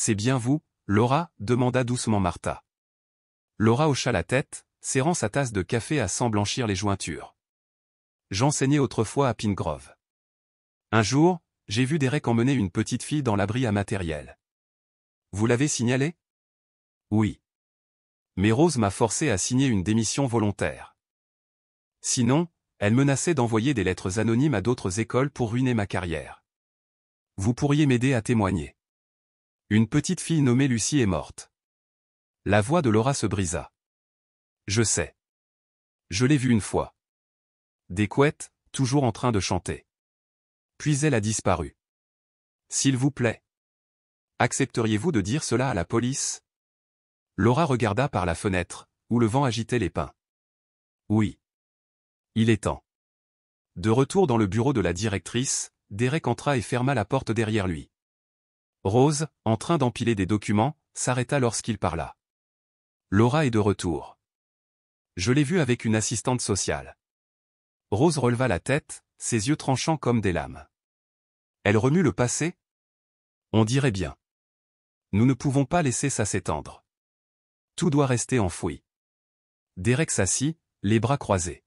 C'est bien vous, Laura, demanda doucement Martha. Laura hocha la tête, serrant sa tasse de café à sans blanchir les jointures. J'enseignais autrefois à Pine Grove. Un jour, j'ai vu Derek emmener une petite fille dans l'abri à matériel. Vous l'avez signalé? Oui. Mais Rose m'a forcé à signer une démission volontaire. Sinon, elle menaçait d'envoyer des lettres anonymes à d'autres écoles pour ruiner ma carrière. Vous pourriez m'aider à témoigner. Une petite fille nommée Lucie est morte. La voix de Laura se brisa. Je sais. Je l'ai vue une fois. Des couettes, toujours en train de chanter. Puis elle a disparu. S'il vous plaît. Accepteriez-vous de dire cela à la police? Laura regarda par la fenêtre, où le vent agitait les pins. Oui. Il est temps. De retour dans le bureau de la directrice, Derek entra et ferma la porte derrière lui. Rose, en train d'empiler des documents, s'arrêta lorsqu'il parla. Laura est de retour. Je l'ai vue avec une assistante sociale. Rose releva la tête, ses yeux tranchants comme des lames. Elle remue le passé? On dirait bien. Nous ne pouvons pas laisser ça s'étendre. Tout doit rester enfoui. Derek s'assit, les bras croisés.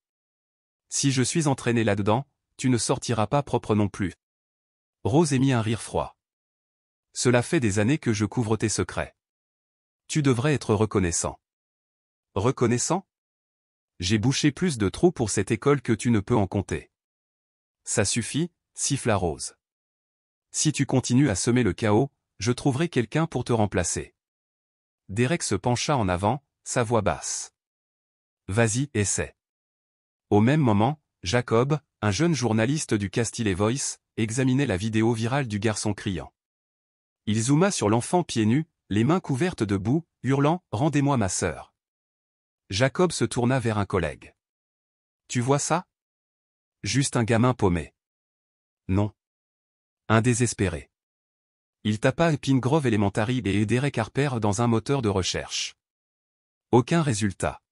Si je suis entraîné là-dedans, tu ne sortiras pas propre non plus. Rose émit un rire froid. Cela fait des années que je couvre tes secrets. Tu devrais être reconnaissant. Reconnaissant? J'ai bouché plus de trous pour cette école que tu ne peux en compter. Ça suffit, siffla Rose. Si tu continues à semer le chaos, je trouverai quelqu'un pour te remplacer. Derek se pencha en avant, sa voix basse. Vas-y, essaie. Au même moment, Jacob, un jeune journaliste du Castile Voice, examinait la vidéo virale du garçon criant. Il zooma sur l'enfant pieds nus, les mains couvertes de boue, hurlant « Rendez-moi ma sœur ». Jacob se tourna vers un collègue. Tu vois ça? Juste un gamin paumé. Non. Un désespéré. Il tapa Pine Grove Elementary et Derek Harper dans un moteur de recherche. Aucun résultat.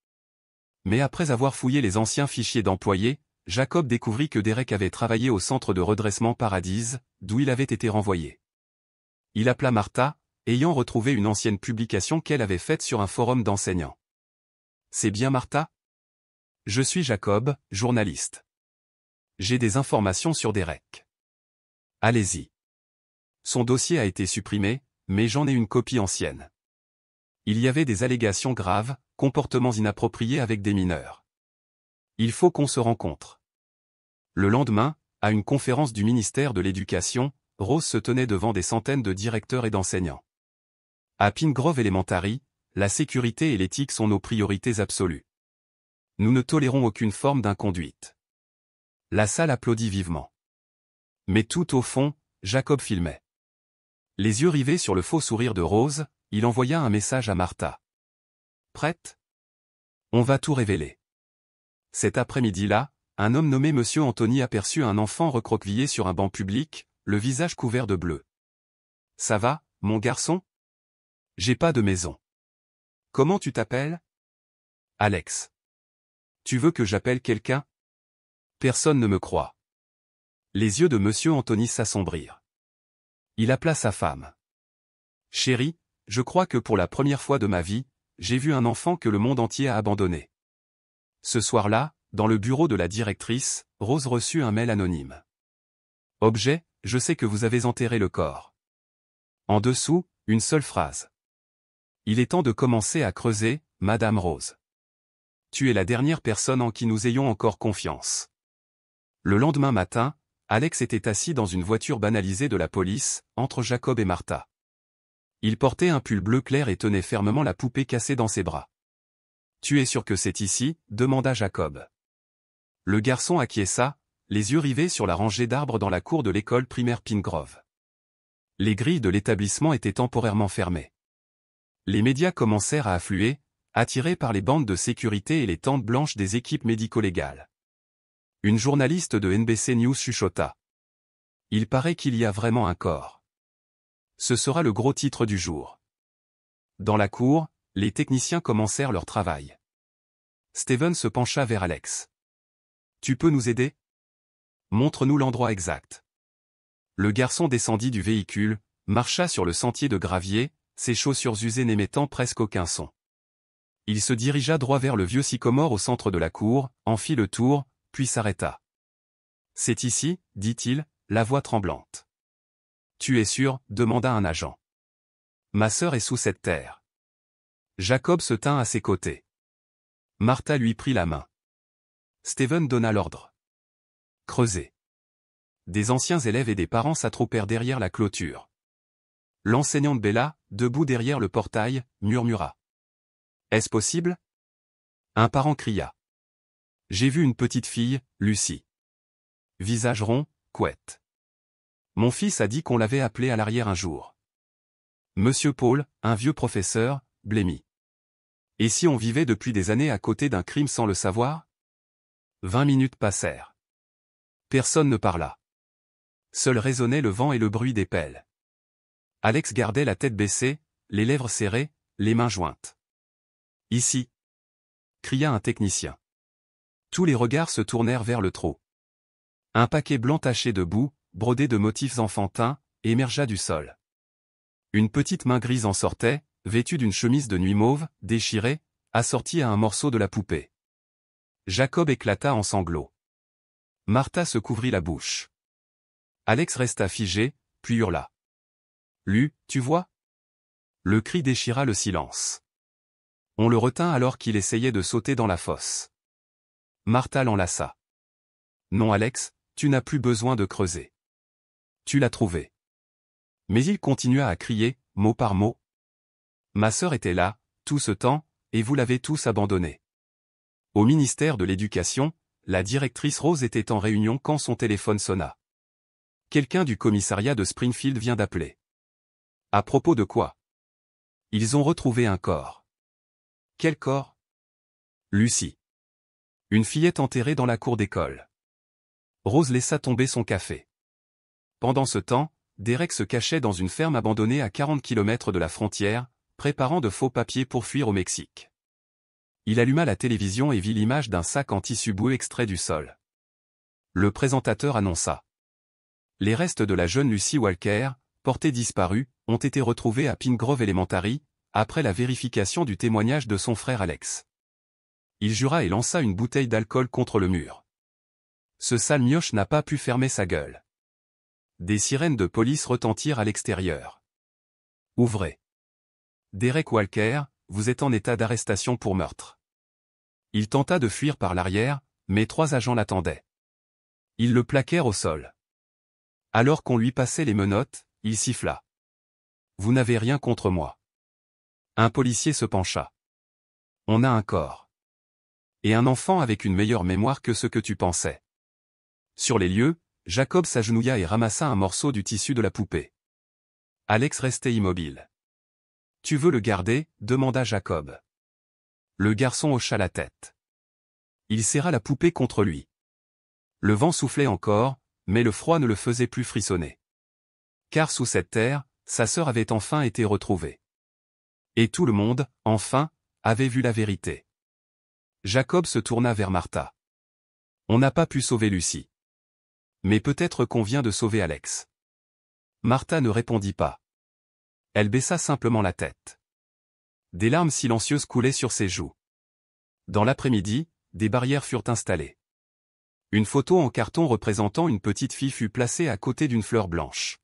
Mais après avoir fouillé les anciens fichiers d'employés, Jacob découvrit que Derek avait travaillé au centre de redressement Paradise, d'où il avait été renvoyé. Il appela Martha, ayant retrouvé une ancienne publication qu'elle avait faite sur un forum d'enseignants. C'est bien Martha? Je suis Jacob, journaliste. J'ai des informations sur Derek. Allez-y. Son dossier a été supprimé, mais j'en ai une copie ancienne. Il y avait des allégations graves, comportements inappropriés avec des mineurs. Il faut qu'on se rencontre. Le lendemain, à une conférence du ministère de l'Éducation, Rose se tenait devant des centaines de directeurs et d'enseignants. À Pine Grove Elementary, la sécurité et l'éthique sont nos priorités absolues. Nous ne tolérons aucune forme d'inconduite. La salle applaudit vivement. Mais tout au fond, Jacob filmait. Les yeux rivés sur le faux sourire de Rose, il envoya un message à Martha. Prête? On va tout révéler. Cet après-midi-là, un homme nommé Monsieur Anthony aperçut un enfant recroquevillé sur un banc public, le visage couvert de bleu. Ça va, mon garçon? J'ai pas de maison. Comment tu t'appelles? Alex. Tu veux que j'appelle quelqu'un? Personne ne me croit. Les yeux de Monsieur Anthony s'assombrirent. Il appela sa femme. Chérie, je crois que pour la première fois de ma vie, j'ai vu un enfant que le monde entier a abandonné. Ce soir-là, dans le bureau de la directrice, Rose reçut un mail anonyme. Objet, je sais que vous avez enterré le corps. En dessous, une seule phrase. Il est temps de commencer à creuser, Madame Rose. Tu es la dernière personne en qui nous ayons encore confiance. Le lendemain matin, Alex était assis dans une voiture banalisée de la police, entre Jacob et Martha. Il portait un pull bleu clair et tenait fermement la poupée cassée dans ses bras. « Tu es sûr que c'est ici ?» demanda Jacob. Le garçon acquiesça, les yeux rivés sur la rangée d'arbres dans la cour de l'école primaire Pine Grove. Les grilles de l'établissement étaient temporairement fermées. Les médias commencèrent à affluer, attirés par les bandes de sécurité et les tentes blanches des équipes médico-légales. Une journaliste de NBC News chuchota. « Il paraît qu'il y a vraiment un corps. » Ce sera le gros titre du jour. Dans la cour, les techniciens commencèrent leur travail. Steven se pencha vers Alex. « Tu peux nous aider? Montre-nous l'endroit exact. » Le garçon descendit du véhicule, marcha sur le sentier de gravier, ses chaussures usées n'émettant presque aucun son. Il se dirigea droit vers le vieux sycomore au centre de la cour, en fit le tour, puis s'arrêta. « C'est ici, dit-il, la voix tremblante. »« Tu es sûr ?» demanda un agent. « Ma sœur est sous cette terre. » Jacob se tint à ses côtés. Martha lui prit la main. Steven donna l'ordre. « Creusez. » Des anciens élèves et des parents s'attroupèrent derrière la clôture. L'enseignante Bella, debout derrière le portail, murmura. « Est-ce possible ?» Un parent cria. « J'ai vu une petite fille, Lucie. Visage rond, couette. Mon fils a dit qu'on l'avait appelée à l'arrière un jour. » Monsieur Paul, un vieux professeur, blêmit. « Et si on vivait depuis des années à côté d'un crime sans le savoir ?» 20 minutes passèrent. Personne ne parla. Seul résonnaient le vent et le bruit des pelles. Alex gardait la tête baissée, les lèvres serrées, les mains jointes. « Ici !» cria un technicien. Tous les regards se tournèrent vers le trou. Un paquet blanc taché de boue, brodé de motifs enfantins, émergea du sol. Une petite main grise en sortait, vêtue d'une chemise de nuit mauve, déchirée, assortie à un morceau de la poupée. Jacob éclata en sanglots. Martha se couvrit la bouche. Alex resta figé, puis hurla. « Lu, tu vois ?» Le cri déchira le silence. On le retint alors qu'il essayait de sauter dans la fosse. Martha l'enlaça. « Non Alex, tu n'as plus besoin de creuser. Tu l'as trouvé. » Mais il continua à crier, mot par mot. « Ma sœur était là, tout ce temps, et vous l'avez tous abandonnée. » Au ministère de l'Éducation, la directrice Rose était en réunion quand son téléphone sonna. Quelqu'un du commissariat de Springfield vient d'appeler. À propos de quoi? Ils ont retrouvé un corps. Quel corps? Lucie. Une fillette enterrée dans la cour d'école. Rose laissa tomber son café. Pendant ce temps, Derek se cachait dans une ferme abandonnée à 40 km de la frontière, préparant de faux papiers pour fuir au Mexique. Il alluma la télévision et vit l'image d'un sac en tissu boueux extrait du sol. Le présentateur annonça. Les restes de la jeune Lucie Walker, portée disparue, ont été retrouvés à Pine Grove Elementary, après la vérification du témoignage de son frère Alex. Il jura et lança une bouteille d'alcool contre le mur. Ce sale mioche n'a pas pu fermer sa gueule. Des sirènes de police retentirent à l'extérieur. Ouvrez. Derek Walker, vous êtes en état d'arrestation pour meurtre. Il tenta de fuir par l'arrière, mais 3 agents l'attendaient. Ils le plaquèrent au sol. Alors qu'on lui passait les menottes, il siffla. Vous n'avez rien contre moi. Un policier se pencha. On a un corps. Et un enfant avec une meilleure mémoire que ce que tu pensais. Sur les lieux, Jacob s'agenouilla et ramassa un morceau du tissu de la poupée. Alex restait immobile. Tu veux le garder? Demanda Jacob. Le garçon hocha la tête. Il serra la poupée contre lui. Le vent soufflait encore, mais le froid ne le faisait plus frissonner. Car sous cette terre, sa sœur avait enfin été retrouvée. Et tout le monde, enfin, avait vu la vérité. Jacob se tourna vers Martha. On n'a pas pu sauver Lucie. Mais peut-être qu'on vient de sauver Alex. Martha ne répondit pas. Elle baissa simplement la tête. Des larmes silencieuses coulaient sur ses joues. Dans l'après-midi, des barrières furent installées. Une photo en carton représentant une petite fille fut placée à côté d'une fleur blanche.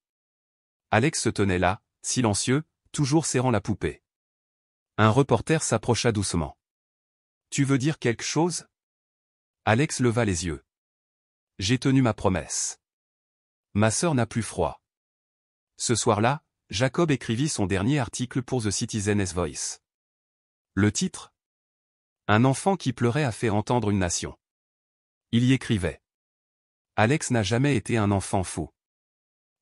Alex se tenait là, silencieux, toujours serrant la poupée. Un reporter s'approcha doucement. « Tu veux dire quelque chose ?» Alex leva les yeux. « J'ai tenu ma promesse. Ma sœur n'a plus froid. » Ce soir-là, Jacob écrivit son dernier article pour The Citizen's Voice. Le titre ? Un enfant qui pleurait a fait entendre une nation. Il y écrivait. Alex n'a jamais été un enfant fou.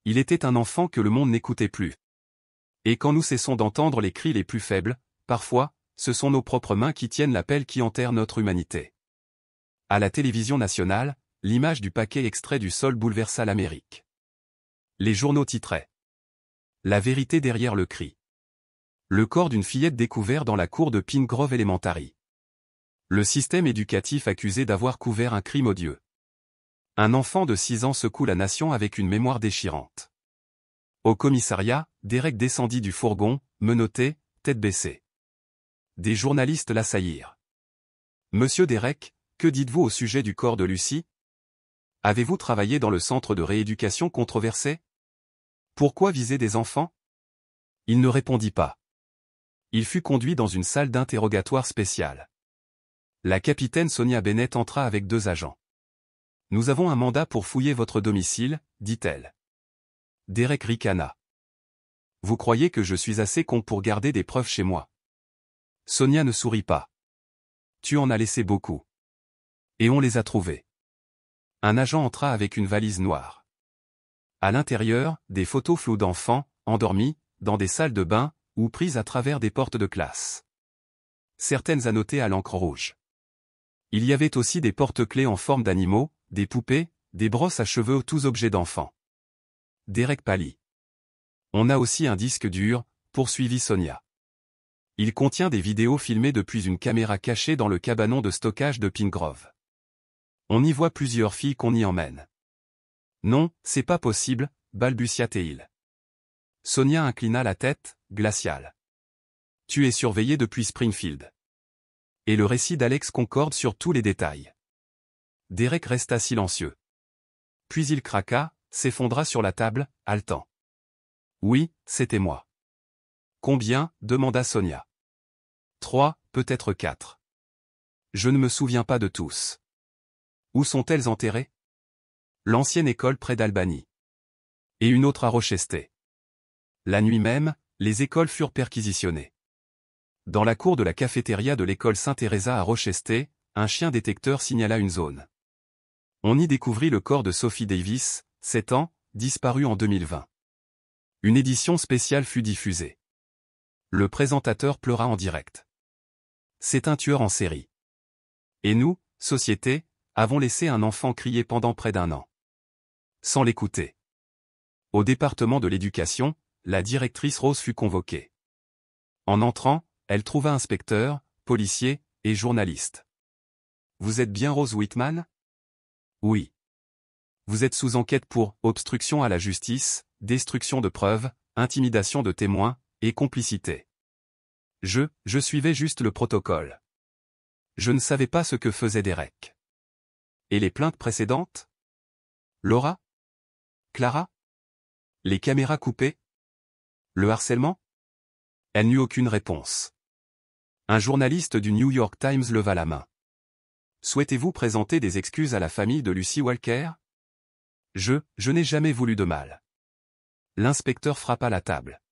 Il était un enfant que le monde n'écoutait plus. Et quand nous cessons d'entendre les cris les plus faibles, parfois, ce sont nos propres mains qui tiennent la pelle qui enterre notre humanité. À la télévision nationale, l'image du paquet extrait du sol bouleversa l'Amérique. Les journaux titraient. La vérité derrière le cri. Le corps d'une fillette découvert dans la cour de Pine Grove Elementary. Le système éducatif accusé d'avoir couvert un crime odieux. Un enfant de 6 ans secoue la nation avec une mémoire déchirante. Au commissariat, Derek descendit du fourgon, menotté, tête baissée. Des journalistes l'assaillirent. Monsieur Derek, que dites-vous au sujet du corps de Lucie? Avez-vous travaillé dans le centre de rééducation controversé? Pourquoi viser des enfants? Il ne répondit pas. Il fut conduit dans une salle d'interrogatoire spéciale. La capitaine Sonia Bennett entra avec 2 agents. Nous avons un mandat pour fouiller votre domicile, dit-elle. Derek ricana. Vous croyez que je suis assez con pour garder des preuves chez moi? Sonia ne sourit pas. Tu en as laissé beaucoup. Et on les a trouvés. Un agent entra avec une valise noire. À l'intérieur, des photos floues d'enfants, endormis, dans des salles de bain, ou prises à travers des portes de classe. Certaines annotées à l'encre rouge. Il y avait aussi des porte-clés en forme d'animaux, des poupées, des brosses à cheveux, tous objets d'enfants. Derek pâlit. On a aussi un disque dur, poursuivit Sonia. Il contient des vidéos filmées depuis une caméra cachée dans le cabanon de stockage de Pine Grove. On y voit plusieurs filles qu'on y emmène. Non, c'est pas possible, balbutia-t-il. Sonia inclina la tête, glaciale. Tu es surveillé depuis Springfield. Et le récit d'Alex concorde sur tous les détails. Derek resta silencieux. Puis il craqua, s'effondra sur la table, haletant. Oui, c'était moi. Combien? Demanda Sonia. 3, peut-être 4. Je ne me souviens pas de tous. Où sont-elles enterrées? L'ancienne école près d'Albany. Et une autre à Rochester. La nuit même, les écoles furent perquisitionnées. Dans la cour de la cafétéria de l'école Saint-Teresa à Rochester, un chien détecteur signala une zone. On y découvrit le corps de Sophie Davis, 7 ans, disparue en 2020. Une édition spéciale fut diffusée. Le présentateur pleura en direct. C'est un tueur en série. Et nous, société, avons laissé un enfant crier pendant près d'1 an. Sans l'écouter. Au département de l'éducation, la directrice Rose fut convoquée. En entrant, elle trouva inspecteur, policier, et journaliste. Vous êtes bien Rose Whitman? Oui. Vous êtes sous enquête pour obstruction à la justice, destruction de preuves, intimidation de témoins, et complicité. Je suivais juste le protocole. Je ne savais pas ce que faisait Derek. Et les plaintes précédentes? Laura? Clara? Les caméras coupées? Le harcèlement? Elle n'eut aucune réponse. Un journaliste du New York Times leva la main. Souhaitez-vous présenter des excuses à la famille de Lucy Walker? Je n'ai jamais voulu de mal. L'inspecteur frappa la table.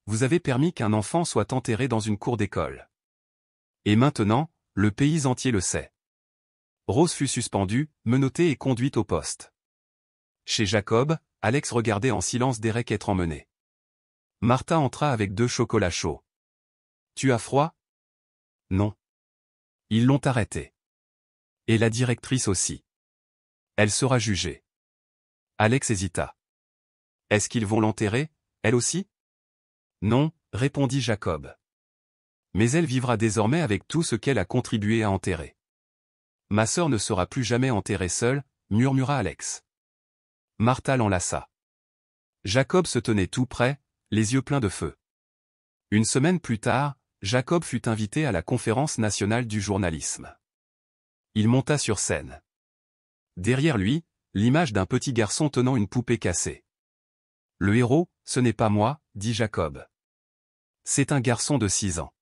Vous avez permis qu'un enfant soit enterré dans une cour d'école. Et maintenant, le pays entier le sait. Rose fut suspendue, menottée et conduite au poste. Chez Jacob, Alex regardait en silence Derek être emmené. Martha entra avec 2 chocolats chauds. Tu as froid? Non. Ils l'ont arrêté. Et la directrice aussi. Elle sera jugée. Alex hésita. Est-ce qu'ils vont l'enterrer, elle aussi? Non, répondit Jacob. Mais elle vivra désormais avec tout ce qu'elle a contribué à enterrer. Ma sœur ne sera plus jamais enterrée seule, murmura Alex. Martha l'enlaça. Jacob se tenait tout près, les yeux pleins de feu. Une semaine plus tard, Jacob fut invité à la conférence nationale du journalisme. Il monta sur scène. Derrière lui, l'image d'un petit garçon tenant une poupée cassée. Le héros, ce n'est pas moi, dit Jacob. C'est un garçon de 6 ans.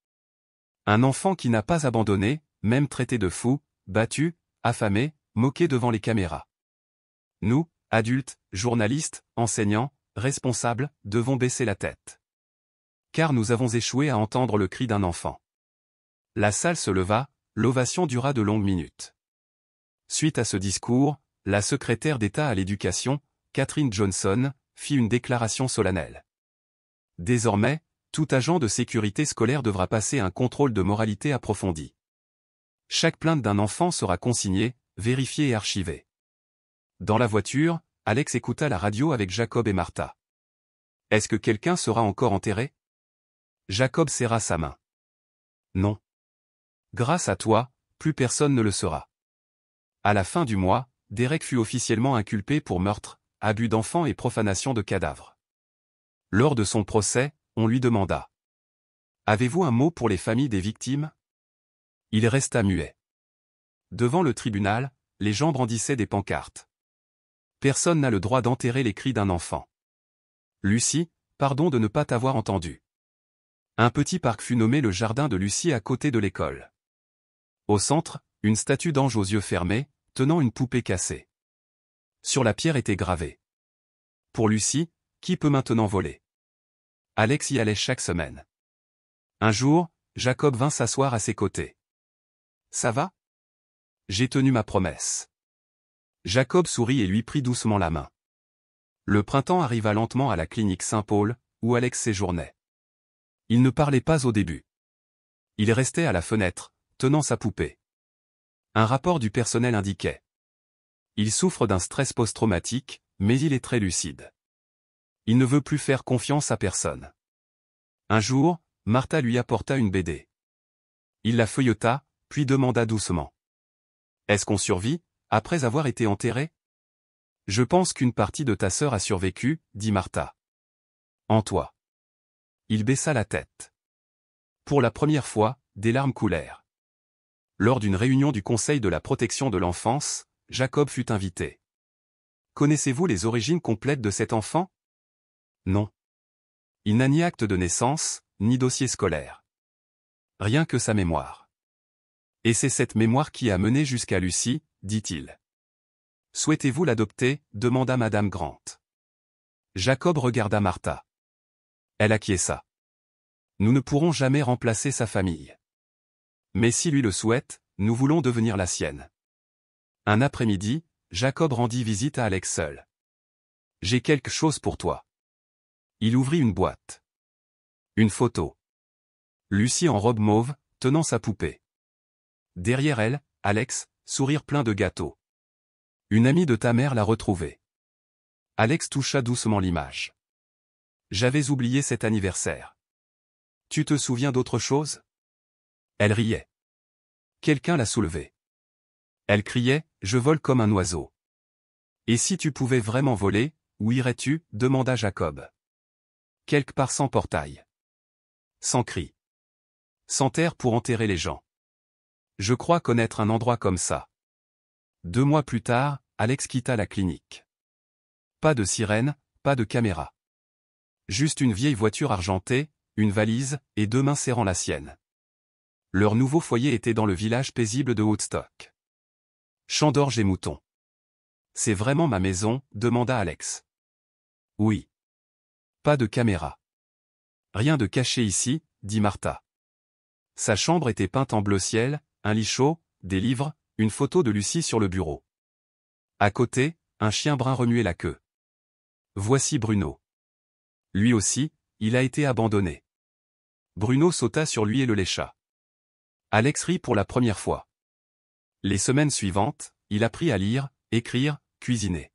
Un enfant qui n'a pas abandonné, même traité de fou, battu, affamé, moqué devant les caméras. Nous, adultes, journalistes, enseignants, responsables, devons baisser la tête. Car nous avons échoué à entendre le cri d'un enfant. La salle se leva, l'ovation dura de longues minutes. Suite à ce discours, la secrétaire d'État à l'éducation, Catherine Johnson, fit une déclaration solennelle. Désormais, tout agent de sécurité scolaire devra passer un contrôle de moralité approfondi. Chaque plainte d'un enfant sera consignée, vérifiée et archivée. Dans la voiture, Alex écouta la radio avec Jacob et Martha. Est-ce que quelqu'un sera encore enterré? Jacob serra sa main. Non. Grâce à toi, plus personne ne le sera. À la fin du mois, Derek fut officiellement inculpé pour meurtre, abus d'enfants et profanation de cadavres. Lors de son procès, on lui demanda: Avez-vous un mot pour les familles des victimes? Il resta muet. Devant le tribunal, les gens brandissaient des pancartes. Personne n'a le droit d'enterrer les cris d'un enfant. Lucie, pardon de ne pas t'avoir entendu. Un petit parc fut nommé le jardin de Lucie à côté de l'école. Au centre, une statue d'ange aux yeux fermés, tenant une poupée cassée. Sur la pierre était gravé: Pour Lucie, qui peut maintenant voler? Alex y allait chaque semaine. Un jour, Jacob vint s'asseoir à ses côtés. Ça va? J'ai tenu ma promesse. Jacob sourit et lui prit doucement la main. Le printemps arriva lentement à la clinique Saint-Paul, où Alex séjournait. Il ne parlait pas au début. Il restait à la fenêtre, tenant sa poupée. Un rapport du personnel indiquait: Il souffre d'un stress post-traumatique, mais il est très lucide. Il ne veut plus faire confiance à personne. Un jour, Martha lui apporta une BD. Il la feuilleta, puis demanda doucement: Est-ce qu'on survit, après avoir été enterré? Je pense qu'une partie de ta sœur a survécu, dit Martha. En toi. Il baissa la tête. Pour la première fois, des larmes coulèrent. Lors d'une réunion du Conseil de la protection de l'enfance, Jacob fut invité. Connaissez-vous les origines complètes de cet enfant? Non. Il n'a ni acte de naissance, ni dossier scolaire. Rien que sa mémoire. Et c'est cette mémoire qui a mené jusqu'à Lucie, dit-il. Souhaitez-vous l'adopter? Demanda Madame Grant. Jacob regarda Martha. Elle acquiesça. Nous ne pourrons jamais remplacer sa famille. Mais si lui le souhaite, nous voulons devenir la sienne. Un après-midi, Jacob rendit visite à Alex seul. J'ai quelque chose pour toi. Il ouvrit une boîte. Une photo. Lucie en robe mauve, tenant sa poupée. Derrière elle, Alex, sourire plein de gâteaux. Une amie de ta mère l'a retrouvée. Alex toucha doucement l'image. J'avais oublié cet anniversaire. Tu te souviens d'autre chose? Elle riait. Quelqu'un l'a soulevée. Elle criait: Je vole comme un oiseau. Et si tu pouvais vraiment voler, où irais-tu? Demanda Jacob. Quelque part sans portail. Sans cri. Sans terre pour enterrer les gens. Je crois connaître un endroit comme ça. 2 mois plus tard, Alex quitta la clinique. Pas de sirène, pas de caméra. Juste une vieille voiture argentée, une valise, et 2 mains serrant la sienne. Leur nouveau foyer était dans le village paisible de Woodstock. Champs d'orge et moutons. C'est vraiment ma maison? Demanda Alex. Oui. Pas de caméra. Rien de caché ici, dit Martha. Sa chambre était peinte en bleu ciel, un lit chaud, des livres, une photo de Lucie sur le bureau. À côté, un chien brun remuait la queue. Voici Bruno. Lui aussi, il a été abandonné. Bruno sauta sur lui et le lécha. Alex rit pour la première fois. Les semaines suivantes, il apprit à lire, écrire, cuisiner.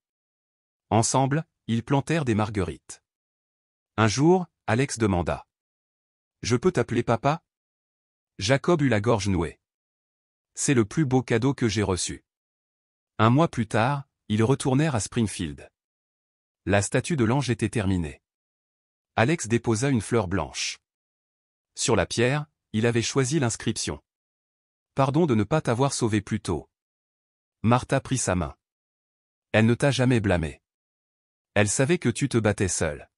Ensemble, ils plantèrent des marguerites. Un jour, Alex demanda: Je peux t'appeler papa? Jacob eut la gorge nouée. C'est le plus beau cadeau que j'ai reçu. 1 mois plus tard, ils retournèrent à Springfield. La statue de l'ange était terminée. Alex déposa une fleur blanche. Sur la pierre, il avait choisi l'inscription: Pardon de ne pas t'avoir sauvé plus tôt. Martha prit sa main. Elle ne t'a jamais blâmé. Elle savait que tu te battais seul.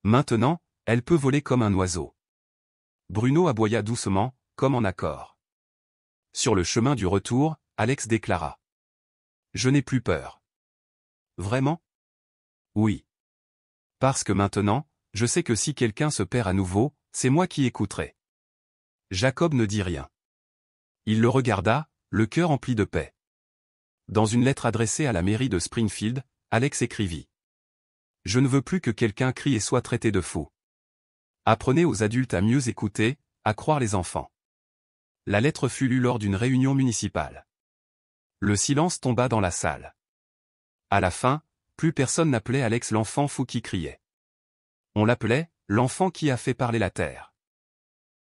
Maintenant, elle peut voler comme un oiseau. Bruno aboya doucement, comme en accord. Sur le chemin du retour, Alex déclara: Je n'ai plus peur. Vraiment? Oui. Parce que maintenant, je sais que si quelqu'un se perd à nouveau, c'est moi qui écouterai. Jacob ne dit rien. Il le regarda, le cœur empli de paix. Dans une lettre adressée à la mairie de Springfield, Alex écrivit: Je ne veux plus que quelqu'un crie et soit traité de fou. Apprenez aux adultes à mieux écouter, à croire les enfants. La lettre fut lue lors d'une réunion municipale. Le silence tomba dans la salle. À la fin, plus personne n'appelait Alex l'enfant fou qui criait. On l'appelait l'enfant qui a fait parler la terre.